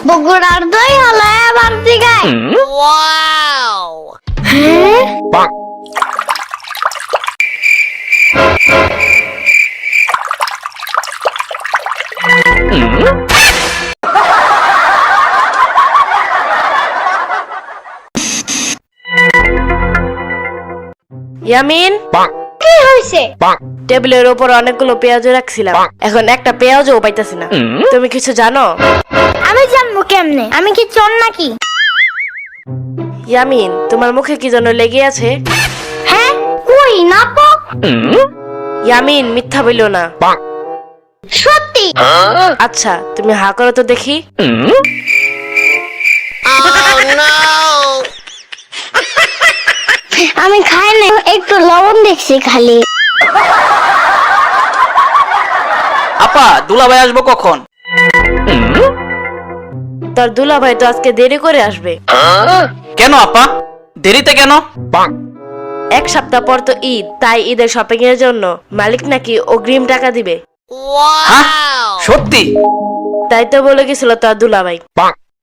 বগুড়ার দই হলো এবার দিগায়। ওয়াও। ইয়ামিন, কি হইছে? টেবিলের উপর অনেকগুলো পেঁয়াজ রাখছিলাম, এখন একটা পেঁয়াজও পাইতাছি না। তুমি কিছু জানো? আমি জানবো কেমনে? আমি কি চোর নাকি? ইয়ামিন, তোমার মুখে কি যেন লেগে আছে। হ্যাঁ, কই না তো। ইয়ামিন, মিথ্যা বইলো না। সত্যি। আচ্ছা, তুমি হা করো তো দেখি। আমি খাই না, একটু লবণ দেখছি খালি। আপা, দুলাভাই আসবো কখন? তোর দুলাভাই তো আজকে দেরি করে আসবে। কেন আপা, দেরিতে কেন? এক সপ্তাহ পর তো ঈদ, তাই ঈদের শপিং এর জন্য মালিক নাকি অগ্রিম টাকা দিবে। হ্যাঁ, সত্যি? তাই তো বলে গেছিল তোর দুলাভাই।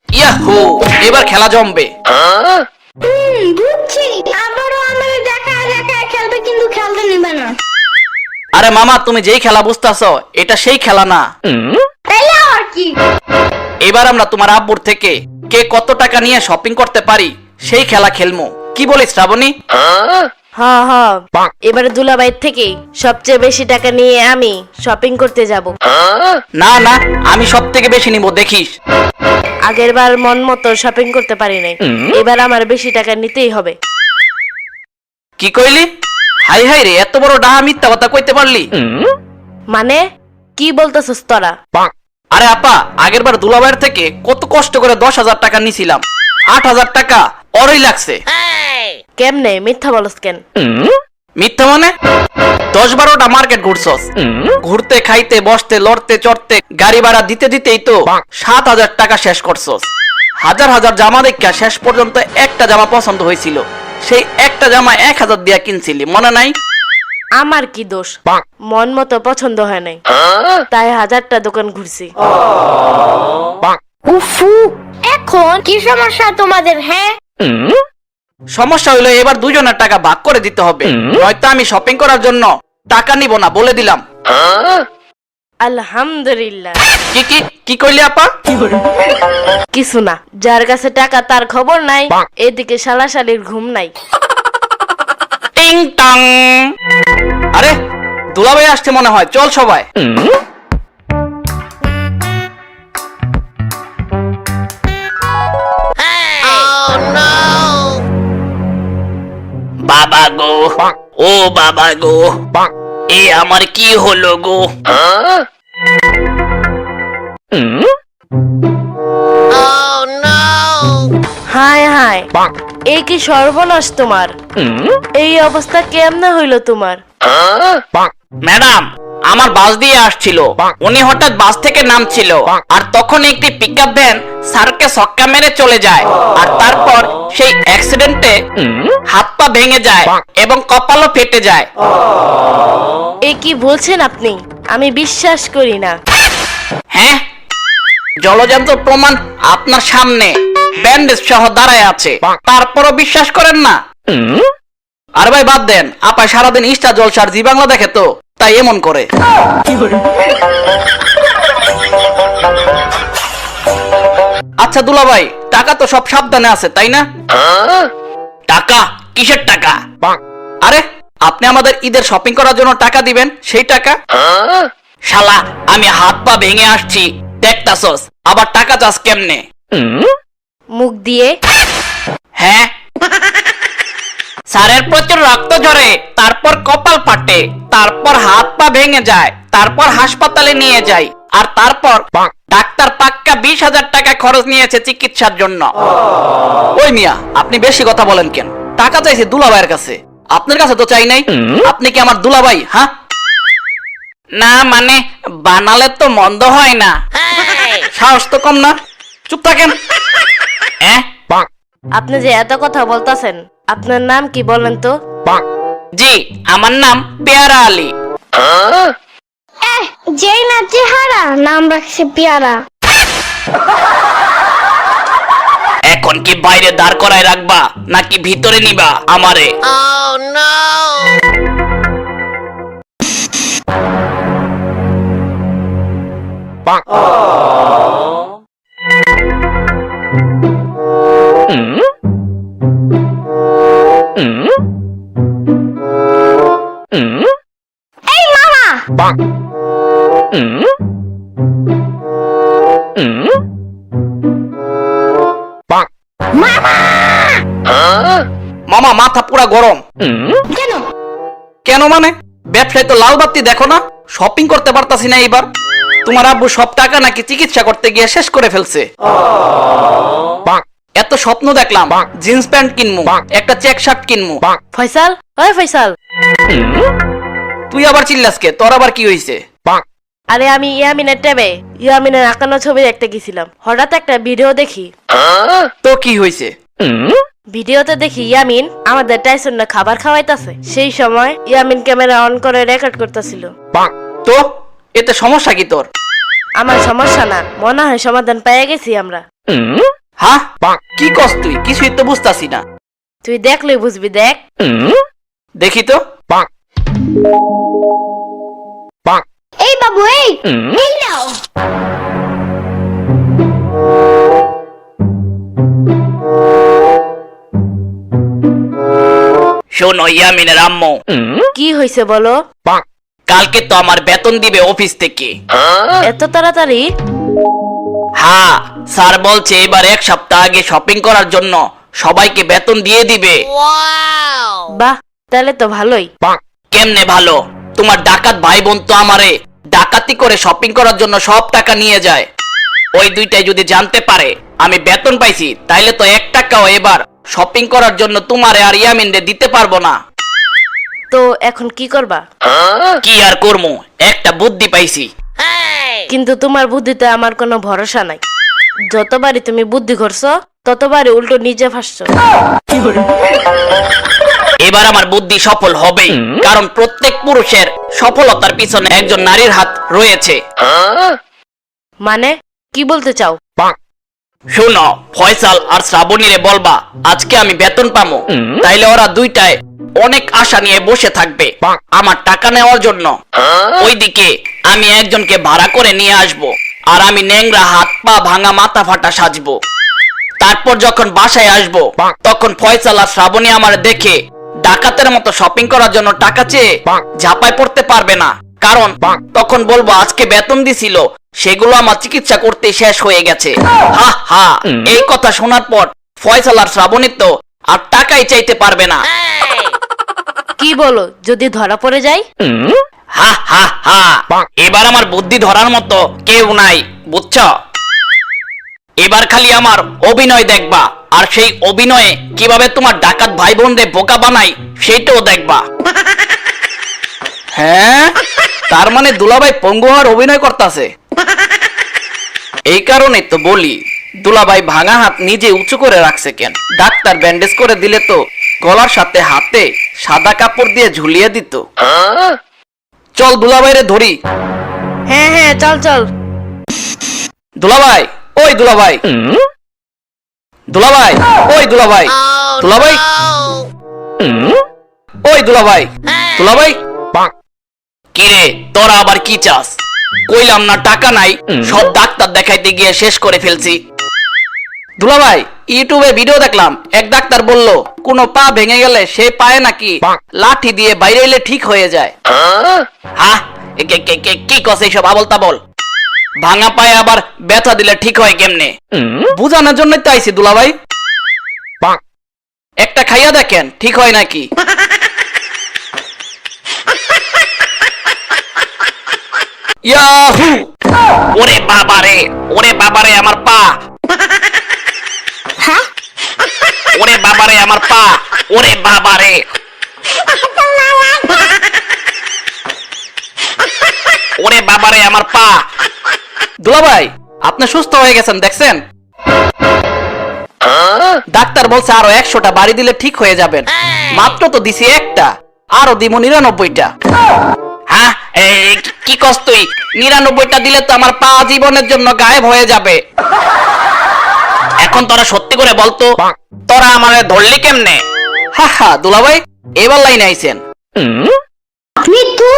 ইয়াহু, এবার খেলা জমবে। বুঝছি, আবারও আমাদের দেখা খেলবে, কিন্তু খেলতে নেবে না। আরে মামা, তুমি যেই খেলা বুঝতেছ, এটা সেই খেলা না। তাইলে আর কি? এবার আমরা তোমার আব্বুর থেকে কে কত টাকা নিয়ে শপিং করতে পারি সেই খেলা খেলমু। কি বলিস শ্রাবণী? হ্যাঁ হ্যাঁ, এবারে দুলাভাই থেকে সবচেয়ে বেশি টাকা নিয়ে আমি শপিং করতে যাব। না না, আমি সব থেকে বেশি নিব, দেখিস। আগের বার মন মতো শপিং করতে পারি নাই, এবার আমার বেশি টাকা নিতেই হবে। কি কইলি? হাই হাই রে, এত বড় ডাহা মিথ্যা কথা কইতে পারলি? মানে কি বলতেছস তোরা? আরে আপা, আগের বার দুলাভাইয়ের থেকে কত কষ্ট করে 10,000 টাকা নিছিলাম, 8,000 টাকা ওরই লাগছে। কেমনে মিথ্যা বলস কেন? মিথ্যা মানে? 10-12টা মার্কেট ঘুরছস, ঘুরতে খাইতে বসতে লড়তে চড়তে গাড়ি ভাড়া দিতে দিতেই তো 7,000 টাকা শেষ করছস। হাজার হাজার জামা দেখা শেষ পর্যন্ত একটা জামা পছন্দ হয়েছিল, সেই একটা জামা 1,000 দিয়া কিনছিলি, মনে নাই? আমার কি দোষ? মন মতো পছন্দ হয় নাই, তাই 1000টা দোকান ঘুরছি। উফু, এখন কি সমস্যা তোমাদের? হ্যাঁ, সমস্যা হইলো এবার দুজনের টাকা ভাগ করে দিতে হবে, নয়তো আমি শপিং করার জন্য টাকা নিব না, বলে দিলাম। আলহামদুলিল্লাহ। কি কি কি কইলি আপা? কিছু না, যার কাছে টাকা তার খবর নাই, এদিকে শালাশালির ঘুম নাই। টিং টং। আরে দুলাভাই আসছে মনে হয়, চল সবাই। বাবা গো, ও বাবা গো, এ আমার কি হলো গো? হায় হায়, এই কি সর্বনাশ তোমার! এই অবস্থা কেমনে হইল তোমার? ম্যাডাম, আমার বাস দিয়ে আসছিল, উনি হঠাৎ বাস থেকে নামছিল, আর তখন একটি পিকআপ ভ্যান স্যারকে ছক্কা মেরে চলে যায়, আর তারপর সেই অ্যাক্সিডেন্টে হাত পা ভেঙে যায় এবং কপালও ফেটে যায়। এই কি বলছেন আপনি? আমি বিশ্বাস করি না। হ্যাঁ, জলজান্ত প্রমাণ আপনার সামনে ব্যান্ডেজ সহ দাঁড়ায় আছে, তারপরও বিশ্বাস করেন না? আর ভাই বাদ দেন, আপা সারাদিন ইনস্টা জলসার জি বাংলা দেখে তো, তাই এমন করে। আচ্ছা দুলাভাই, টাকা তো সব সাবধানে আছে তাই না? টাকা? কিসের টাকা? আরে আপনি আমাদের ঈদের শপিং করার জন্য টাকা দিবেন, সেই টাকা। শালা, আমি হাত পা ভেঙে আসছি দেখতাছস, আবার টাকা চাস কেমনে? মুখ দিয়ে? হ্যাঁ, স্যারের প্রচুর রক্ত ঝরে, তারপর কপাল ফাটে, তারপর হাত পা ভেঙে যায়, তারপর হাসপাতালে নিয়ে যায়, আর তারপর ডাক্তার পাক্কা 20,000 টাকা খরচ নিয়েছে চিকিৎসার জন্য। ওই মিয়া, আপনি বেশি কথা বলেন কেন? টাকা চাইছে দুলাভাইয়ের কাছে, আপনার কাছে তো চাই নাই। আপনি কি আমার দুলাভাই? হ্যাঁ না, মানে বানালে তো মন্দ হয় না। সাহস তো কম না, চুপ থাকেন। আপনি যে এত কথা বলতাছেন, আপনার নাম কি বলেন তো? জি, আমার নাম পেয়ারা আলী। যেই না চেহারা, নাম রাখছে পেয়ারা। এখন কি বাইরে দাঁড় করায় রাখবা নাকি ভিতরে নিবা আমারে? এই মামা, মামা মামা মাথা পুরা গরম। কেন? কেন মানে? ব্যবসায় তো লাল বাতি দেখো না, শপিং করতে পারতাছি না এবার। তোমার আব্বু সব টাকা নাকি চিকিৎসা করতে গিয়ে শেষ করে ফেলছে। এত স্বপ্ন দেখলাম, জিন্স প্যান্ট কিনমু, একটা চেক শার্ট কিনমু। ফয়সাল, ওই ফয়সাল, তুই আবার চিল্লাসকে, তোর আবার কি হইছে? আরে আমি ইয়ামিনের ট্যাবে ইয়ামিনের আঁকানো ছবি দেখতে গেছিলাম, হঠাৎ একটা ভিডিও দেখি। তো কি হইছে? ভিডিওতে দেখি ইয়ামিন আমাদের টাইসন খাবার খাওয়াইতাছে। সেই সময় ইয়ামিন ক্যামেরা অন করে রেকর্ড করতেছিল। তো এতে সমস্যা কি তোর? আমার সমস্যা না, মনে হয় সমাধান পেয়ে গেছি আমরা। হ্যাঁ, কি কস তুই? কিছুই তো বুঝতাছি না। তুই দেখলেই বুঝবি, দেখ। দেখি তো। এই বাবু, এই এই নাও। শোনো ইয়ামিনের আম্মু, কি হয়েছে বলো? কালকে তো আমার বেতন দিবে অফিস থেকে। এত তাড়াতাড়ি? হ্যাঁ, স্যার বলছে এবার 1 সপ্তাহ আগে শপিং করার জন্য সবাইকে বেতন দিয়ে দিবে। বাহ, তাহলে তো ভালোই। কেমনে ভালো? তোমার ডাকাত ভাই বোন তো আমারে ডাকাতি করে শপিং করার জন্য সব টাকা নিয়ে যায়। ওই দুইটাই যদি জানতে পারে আমি বেতন পাইছি, তাইলে তো 1 টাকাও এবার শপিং করার জন্য তোমারে আর ইয়ামিনরে দিতে পারবো না। তো এখন কি করবা? কি আর করমু, একটা বুদ্ধি পাইছি। কিন্তু তোমার বুদ্ধিতে আমার কোনো ভরসা নাই। যতবারই তুমি বুদ্ধি করছো ততবারই উল্টো নিজে ফাঁসছো। এবার আমার বুদ্ধি সফল হবে, কারণ প্রত্যেক পুরুষের সফলতার পিছনে একজন নারীর হাত রয়েছে। মানে কি বলতে চাও? শোনো, ফয়সাল আর শ্রাবণীরে বলবা আজকে আমি বেতন পামো, তাইলে ওরা দুইটায় অনেক আশা নিয়ে বসে থাকবে আমার টাকা নেওয়ার জন্য। ওইদিকে আমি একজনকে ভাড়া করে নিয়ে আসব, আর আমি ন্যাংরা হাত পা ভাঙা মাথা ফাটা সাজবো। তারপর যখন বাসায় আসব, তখন ফয়সাল আর শ্রাবণী আমার দেখে ডাকাতের মতো শপিং করার জন্য টাকা চেয়ে ঝাঁপায় পড়তে পারবে না, কারণ তখন বলবো আজকে বেতন দিছিল, সেগুলো আমার চিকিৎসা করতে শেষ হয়ে গেছে। হা হা, এই কথা শোনার পর ফয়সাল আর শ্রাবণী তো আর টাকাই চাইতে পারবে না। কি বলো, যদি ধরা পড়ে যাই? হা হা হা, এবার আমার বুদ্ধি ধরার মতো কেউ নাই, বুঝছো? এবার খালি আমার অভিনয় দেখবা, আর সেই অভিনয়ে কিভাবে তোমার ডাকাত ভাই বোনদের বোকা বানাই সেইটাও দেখবা। হ্যাঁ, তার মানে দুলাভাই পঙ্গু হওয়ার অভিনয় করতেছে। এই কারণে তো বলি দুলাভাই ভাঙা হাত নিজে উঁচু করে রাখছে কেন? ডাক্তার ব্যান্ডেজ করে দিলে তো গলার সাথে হাতে সাদা কাপড় দিয়ে ঝুলিয়ে দিত। চল দুলাভাইরে ধরি। হ্যাঁ হ্যাঁ, চল চল। দুলাভাই, ওই দুলাভাই, দুলাভাই, ওই দুলাভাই, দুলাভাই, ওই দুলাভাই, দুলাভাই। কিরে, তোরা আবার কি চাস? কইলাম না টাকা নাই, সব ডাক্তার দেখাইতে গিয়ে শেষ করে ফেলছি। দুলাভাই, ইউটিউবে ভিডিও দেখলাম, এক ডাক্তার বলল কোনো পা ভেঙে গেলে সে পায়ে নাকি লাঠি দিয়ে বাইরে এলে ঠিক হয়ে যায়। হ্যাঁ, কি কস এইসব আবল তাবল? ভাঙা পায়ে আবার ব্যথা দিলে ঠিক হয় কেমনে? বুঝানোর জন্যই তো আইছি দুলাভাই। একটা খাইয়া দেখেন ঠিক হয় নাকি। ইয়াহু! ওরে বাবারে, ওরে বাবারে আমার পা, ওরে বাবারে আমার পা, ওরে বাবারে, ওরে বাবারে আমার পা। দুলাভাই, আপনি সুস্থ হয়ে গেছেন দেখছেন? ডাক্তার বলছে আরো 100টা বাড়ি দিলে ঠিক হয়ে যাবেন। মাত্র তো দিছি একটা, আরো দিব 99টা। হ্যাঁ, কি কস তুই? 99টা দিলে তো আমার পা জীবনের জন্য গায়েব হয়ে যাবে। এখন এখন তোরা সত্যি করে বলতো, তোরা আমারে ধরলি কেমনে? হা হা দুলাভাই, এবার লাইনে আইছেন। মৃত্যু।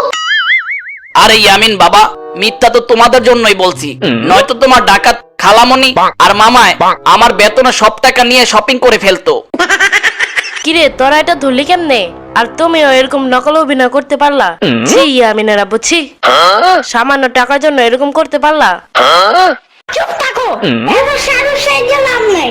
আরে ইয়ামিন বাবা, মিথ্যা তো তোমাদের জন্যই বলছি, নয়তো তোমার ডাকাত খালামণি আর মামায় আমার বেতনে সব টাকা নিয়ে শপিং করে ফেলতো। কিরে তোরা এটা ধরলি কেমনে? আর তুমিও এরকম নকল অভিনয় করতে পারলা? ছি ইয়ামিনেরা, বুঝছি সামান্য টাকার জন্য এরকম করতে পারলা? চুপ থাকো, এত সাহস নাম নাই।